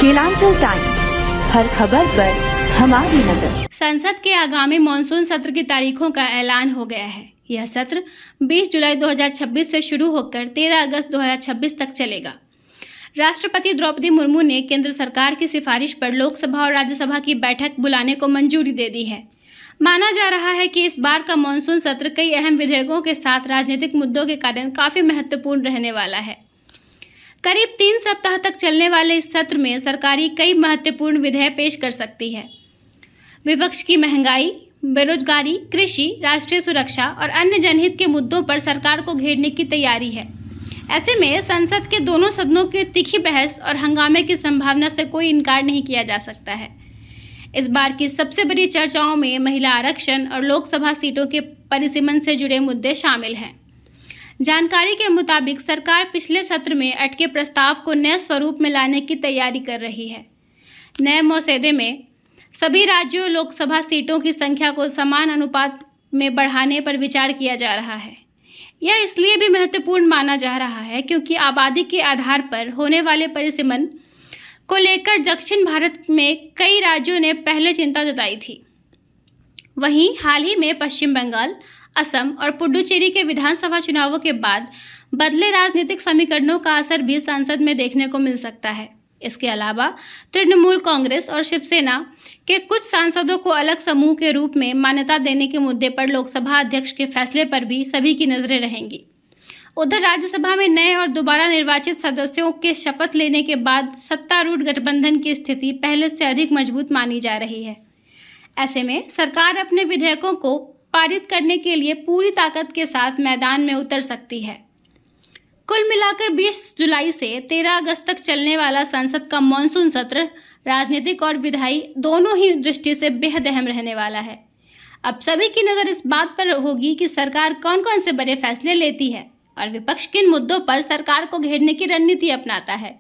Kelanchal times, हर खबर पर हमारी नजर। संसद के आगामी मॉनसून सत्र की तारीखों का ऐलान हो गया है। यह सत्र 20 जुलाई 2026 से शुरू होकर 13 अगस्त 2026 तक चलेगा। राष्ट्रपति द्रौपदी मुर्मू ने केंद्र सरकार की सिफारिश पर लोकसभा और राज्यसभा की बैठक बुलाने को मंजूरी दे दी है। माना जा रहा है कि इस बार का मॉनसून सत्र कई अहम विधेयकों के साथ राजनीतिक मुद्दों के कारण काफी महत्वपूर्ण रहने वाला है। करीब 3 सप्ताह तक चलने वाले इस सत्र में सरकारी कई महत्वपूर्ण विधेयक पेश कर सकती है। विपक्ष की महंगाई, बेरोजगारी, कृषि, राष्ट्रीय सुरक्षा और अन्य जनहित के मुद्दों पर सरकार को घेरने की तैयारी है। ऐसे में संसद के दोनों सदनों की तीखी बहस और हंगामे की संभावना से कोई इनकार नहीं किया जा सकता है। इस बार की सबसे बड़ी चर्चाओं में महिला आरक्षण और लोकसभा सीटों के परिसीमन से जुड़े मुद्दे शामिल हैं। जानकारी के मुताबिक सरकार पिछले सत्र में अटके प्रस्ताव को नए स्वरूप में लाने की तैयारी कर रही है। नए मसौदे में सभी राज्यों लोकसभा सीटों की संख्या को समान अनुपात में बढ़ाने पर विचार किया जा रहा है। यह इसलिए भी महत्वपूर्ण माना जा रहा है क्योंकि आबादी के आधार पर होने वाले परिसीमन को लेकर दक्षिण भारत में कई राज्यों ने पहले चिंता जताई थी। वहीं हाल ही में पश्चिम बंगाल, असम और पुडुचेरी के विधानसभा चुनावों के बाद बदले राजनीतिक समीकरणों का असर भी संसद में देखने को मिल सकता है। इसके अलावा तृणमूल कांग्रेस और शिवसेना के कुछ सांसदों को अलग समूह के रूप में मान्यता देने के मुद्दे पर लोकसभा अध्यक्ष के फैसले पर भी सभी की नजरें रहेंगी। उधर राज्यसभा में नए और दोबारा निर्वाचित सदस्यों के शपथ लेने के बाद सत्तारूढ़ गठबंधन की स्थिति पहले से अधिक मजबूत मानी जा रही है। ऐसे में सरकार अपने विधेयकों को पारित करने के लिए पूरी ताकत के साथ मैदान में उतर सकती है। कुल मिलाकर 20 जुलाई से 13 अगस्त तक चलने वाला संसद का मॉनसून सत्र राजनीतिक और विधायी दोनों ही दृष्टि से बेहद अहम रहने वाला है। अब सभी की नज़र इस बात पर होगी कि सरकार कौन कौन से बड़े फैसले लेती है और विपक्ष किन मुद्दों पर सरकार को घेरने की रणनीति अपनाता है।